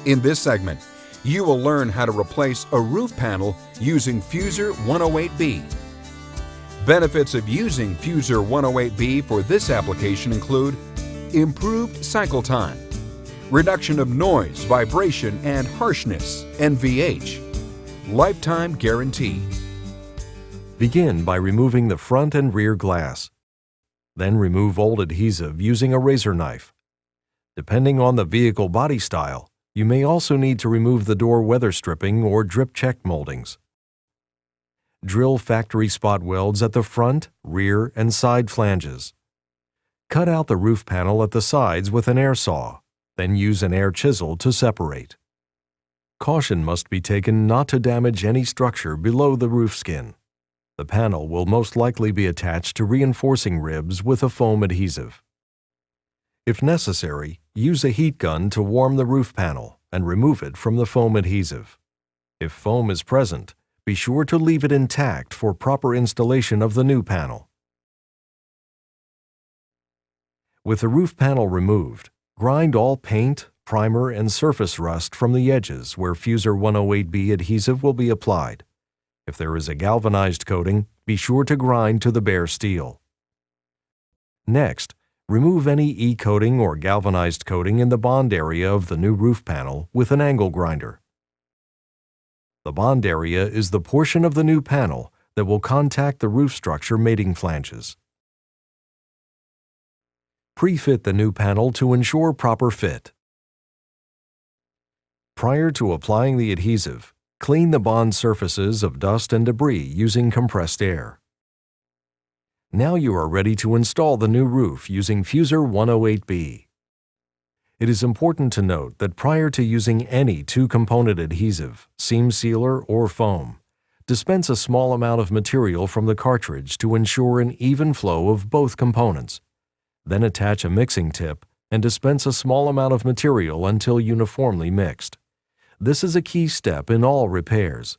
In this segment, you will learn how to replace a roof panel using Fuser 108B. Benefits of using Fuser 108B for this application include improved cycle time, reduction of noise, vibration, and harshness, NVH, lifetime guarantee. Begin by removing the front and rear glass. Then remove old adhesive using a razor knife. Depending on the vehicle body style, you may also need to remove the door weather stripping or drip check moldings. Drill factory spot welds at the front, rear, and side flanges. Cut out the roof panel at the sides with an air saw, then use an air chisel to separate. Caution must be taken not to damage any structure below the roof skin. The panel will most likely be attached to reinforcing ribs with a foam adhesive. If necessary, use a heat gun to warm the roof panel and remove it from the foam adhesive. If foam is present, be sure to leave it intact for proper installation of the new panel. With the roof panel removed, grind all paint, primer, and surface rust from the edges where Fuser 108B adhesive will be applied. If there is a galvanized coating, be sure to grind to the bare steel. Next, remove any E-coating or galvanized coating in the bond area of the new roof panel with an angle grinder. The bond area is the portion of the new panel that will contact the roof structure mating flanges. Pre-fit the new panel to ensure proper fit. Prior to applying the adhesive, clean the bond surfaces of dust and debris using compressed air. Now you are ready to install the new roof using Fuser 108B. It is important to note that prior to using any two-component adhesive, seam sealer, or foam, dispense a small amount of material from the cartridge to ensure an even flow of both components. Then attach a mixing tip and dispense a small amount of material until uniformly mixed. This is a key step in all repairs.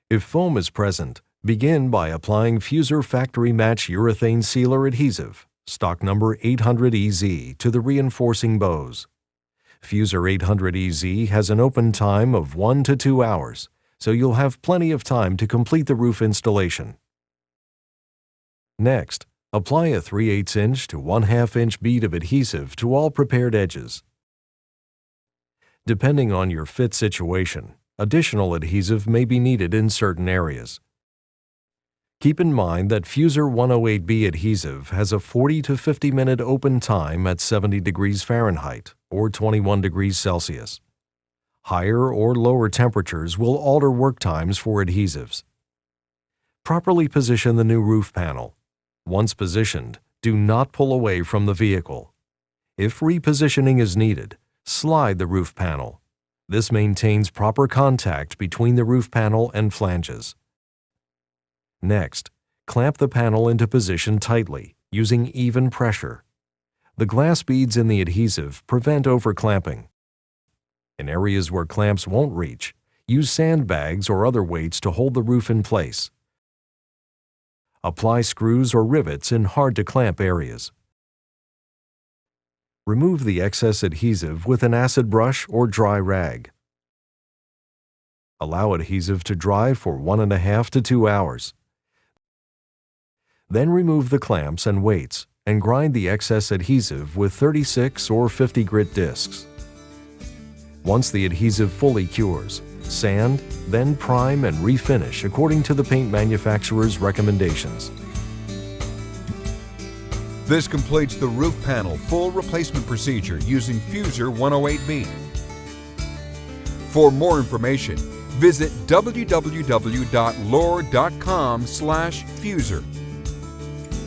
If foam is present, begin by applying Fuser Factory Match Urethane Sealer Adhesive, stock number 800EZ, to the reinforcing bows. Fuser 800EZ has an open time of 1 to 2 hours, so you'll have plenty of time to complete the roof installation. Next, apply a 3/8 inch to 1/2 inch bead of adhesive to all prepared edges. Depending on your fit situation, additional adhesive may be needed in certain areas. Keep in mind that Fuser 108B adhesive has a 40 to 50 minute open time at 70 degrees Fahrenheit or 21 degrees Celsius. Higher or lower temperatures will alter work times for adhesives. Properly position the new roof panel. Once positioned, do not pull away from the vehicle. If repositioning is needed, slide the roof panel. This maintains proper contact between the roof panel and flanges. Next, clamp the panel into position tightly, using even pressure. The glass beads in the adhesive prevent overclamping. In areas where clamps won't reach, use sandbags or other weights to hold the roof in place. Apply screws or rivets in hard-to-clamp areas. Remove the excess adhesive with an acid brush or dry rag. Allow adhesive to dry for 1.5 to 2 hours. Then remove the clamps and weights and grind the excess adhesive with 36 or 50 grit discs. Once the adhesive fully cures, sand, then prime and refinish according to the paint manufacturer's recommendations. This completes the roof panel full replacement procedure using Fuser 108B. For more information, visit www.lord.com/Fuser.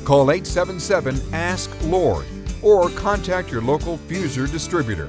Call 877-ASK-LORD or contact your local Fuser distributor.